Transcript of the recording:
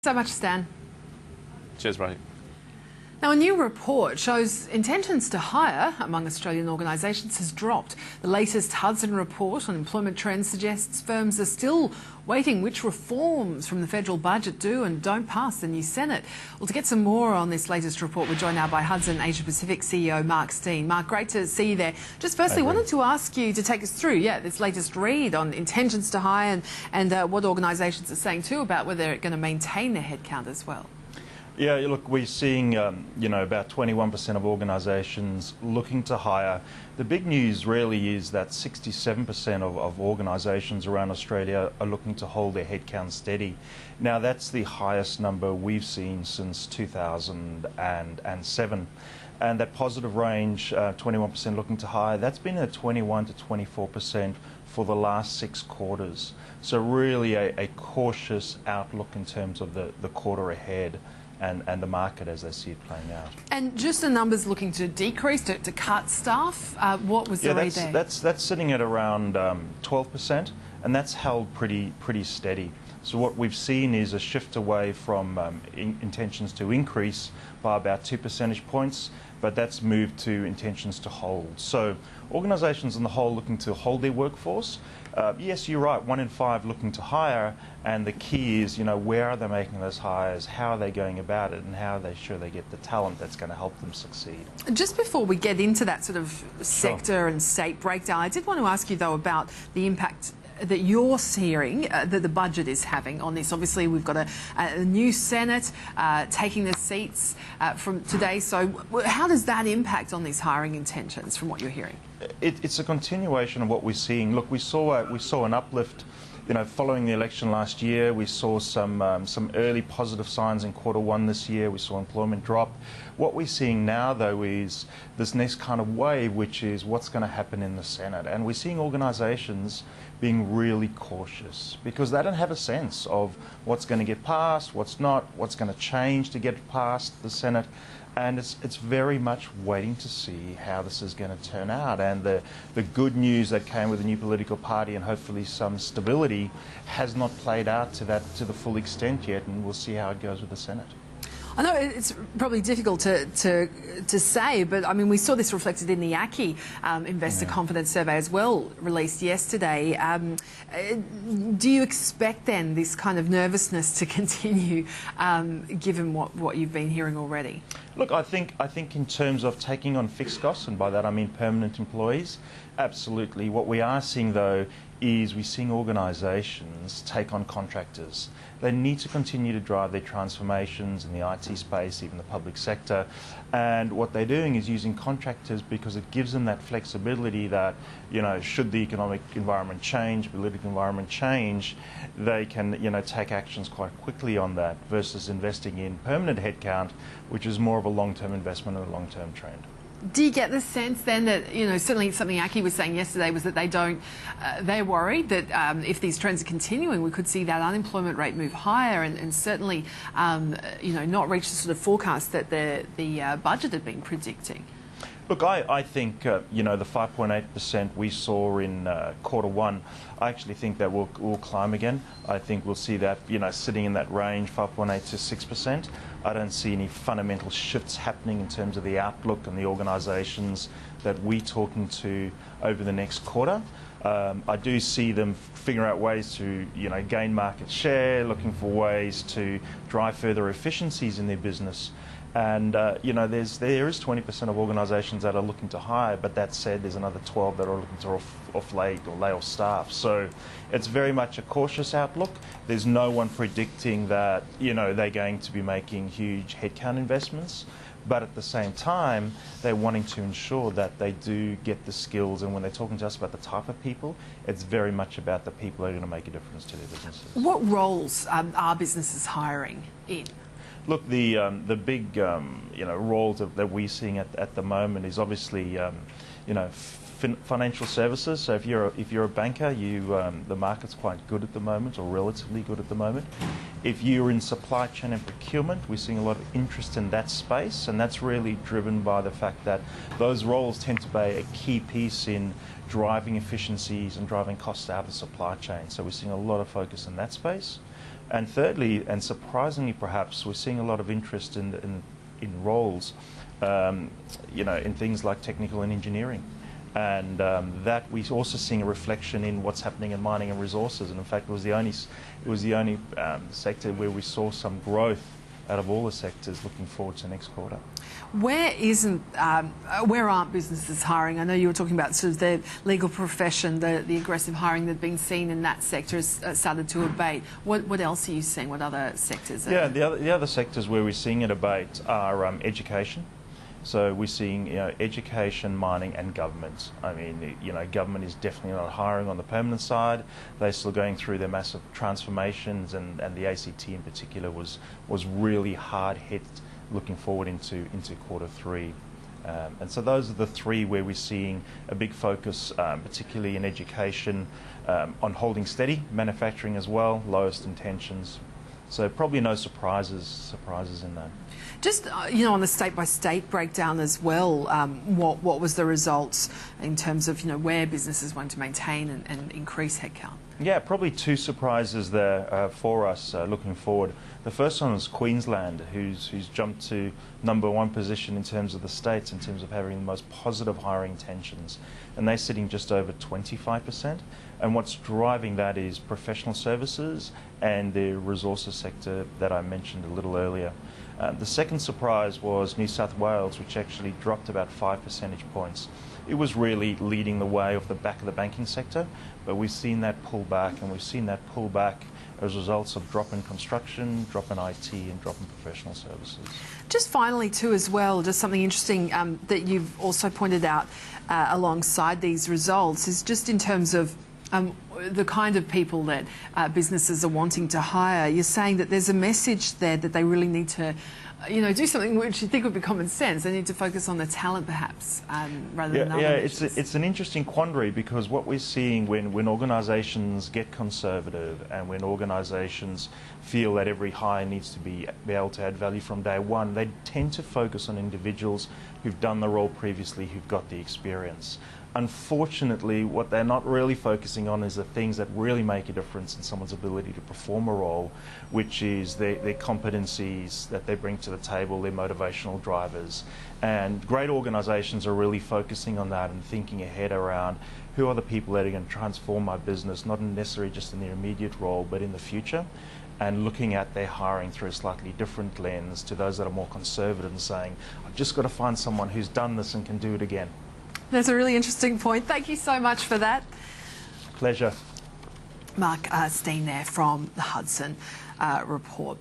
So much, Stan. Cheers, Ray. Now, a new report shows intentions to hire among Australian organisations has dropped. The latest Hudson report on employment trends suggests firms are still waiting which reforms from the federal budget do and don't pass the new Senate. Well, to get some more on this latest report, we're joined now by Hudson Asia Pacific CEO Mark Steen. Mark, great to see you there. Just firstly, wanted to ask you to take us through, this latest read on intentions to hire and what organisations are saying too about whether they're going to maintain their headcount as well. Yeah, look, we're seeing, about 21% of organisations looking to hire. The big news really is that 67% of organisations around Australia are looking to hold their headcount steady. Now, that's the highest number we've seen since 2007. And that positive range, 21% looking to hire, that's been at 21 to 24% for the last 6 quarters. So really a cautious outlook in terms of the quarter ahead. And the market as they see it playing out. And just the numbers looking to decrease, to cut staff, what was the rate there? That's sitting at around 12%, and that's held pretty steady. So what we've seen is a shift away from intentions to increase by about 2 percentage points, but that's moved to intentions to hold. So organisations on the whole looking to hold their workforce. Yes, you're right, 1 in 5 looking to hire, and the key is, where are they making those hires, how are they going about it, and how are they sure they get the talent that's going to help them succeed. Just before we get into that sort of sector and state breakdown, I did want to ask you, though, about the impact that you're hearing that the budget is having on this. Obviously, we've got a new Senate taking the seats from today. So how does that impact on these hiring intentions from what you're hearing? It's a continuation of what we're seeing. Look, we saw an uplift. Following the election last year, we saw some early positive signs in Q1 this year. We saw employment drop. What we're seeing now, though, is this next kind of wave, which is what's going to happen in the Senate. And we're seeing organisations being really cautious because they don't have a sense of what's going to get passed, what's not, what's going to change to get past the Senate. And it's very much waiting to see how this is going to turn out. And the good news that came with the new political party and hopefully some stability has not played out to the full extent yet, and we'll see how it goes with the Senate. I know it's probably difficult to say, but I mean, we saw this reflected in the ACCI Investor Confidence Survey as well, released yesterday. Do you expect then this kind of nervousness to continue, given what you've been hearing already? Look, I think in terms of taking on fixed costs, and by that I mean permanent employees, absolutely. What we are seeing, though, is we're seeing organisations take on contractors. They need to continue to drive their transformations in the IT space, even the public sector. And what they're doing is using contractors because it gives them that flexibility that, should the economic environment change, political environment change, they can, take actions quite quickly on that versus investing in permanent headcount, which is more of a long-term investment and a long-term trend. Do you get the sense then that, certainly something ACCI was saying yesterday was that they're worried that if these trends are continuing, we could see that unemployment rate move higher and certainly, not reach the sort of forecast that the budget had been predicting? Look, I think, the 5.8% we saw in Q1, I actually think that will climb again. I think we'll see that, sitting in that range, 5.8 to 6%. I don't see any fundamental shifts happening in terms of the outlook and the organisations that we're talking to over the next quarter. I do see them figure out ways to, gain market share, looking for ways to drive further efficiencies in their business. And, there is 20% of organisations that are looking to hire, but that said, there's another 12 that are looking to offlate or lay off staff. So it's very much a cautious outlook. There's no one predicting that, they're going to be making huge headcount investments. But at the same time, they're wanting to ensure that they do get the skills. And when they're talking to us about the type of people, it's very much about the people that are going to make a difference to their businesses. What roles are businesses hiring in? Look, the big roles that we're seeing at the moment is obviously financial services. So if you're a banker, the market's quite good at the moment, or relatively good at the moment. If you're in supply chain and procurement, we're seeing a lot of interest in that space, and that's really driven by the fact that those roles tend to be a key piece in driving efficiencies and driving costs out of the supply chain. So we're seing a lot of focus in that space. And thirdly, and surprisingly perhaps, we're seeing a lot of interest in roles, in things like technical and engineering. And that we're also seeing a reflection in what's happening in mining and resources. And in fact, it was the only sector where we saw some growth out of all the sectors looking forward to next quarter. Where aren't businesses hiring? I know you were talking about sort of the legal profession, the aggressive hiring that's been seen in that sector has started to abate. What else are you seeing? What other sectors? The other sectors where we're seeing it abate are education. So we're seeing education, mining and government. I mean, government is definitely not hiring on the permanent side. They're still going through their massive transformations, and the ACT in particular was really hard hit looking forward into quarter three. And so those are the three where we're seeing a big focus, particularly in education, on holding steady, manufacturing as well, lowest intentions. So probably no surprises in that. Just on the state-by-state breakdown as well, what was the results in terms of where businesses want to maintain and increase headcount? Yeah, probably two surprises there for us looking forward. The first one was Queensland, who's jumped to #1 position in terms of the states, in terms of having the most positive hiring intentions. And they're sitting just over 25%. And what's driving that is professional services and the resources sector that I mentioned a little earlier. The second surprise was New South Wales, which actually dropped about 5 percentage points. It was really leading the way off the back of the banking sector, but we've seen that pull back, and we've seen that pull back as results of drop in construction, drop in IT, and drop in professional services. Just finally, too, as well, just something interesting that you've also pointed out alongside these results is just in terms of the kind of people that businesses are wanting to hire. You're saying that there's a message there that they really need to, do something which you think would be common sense. They need to focus on the talent, perhaps, rather than other measures. It's an interesting quandary, because what we're seeing when organisations get conservative and when organisations feel that every hire needs to be able to add value from day one, they tend to focus on individuals who've done the role previously, who've got the experience. Unfortunately, what they're not really focusing on is the things that really make a difference in someone's ability to perform a role, which is their competencies that they bring to the table, their motivational drivers. And great organisations are really focusing on that and thinking ahead around who are the people that are going to transform my business, not necessarily just in their immediate role, but in the future, and looking at their hiring through a slightly different lens to those that are more conservative and saying, I've just got to find someone who's done this and can do it again. That's a really interesting point. Thank you so much for that. Pleasure. Mark Steen there from the Hudson report.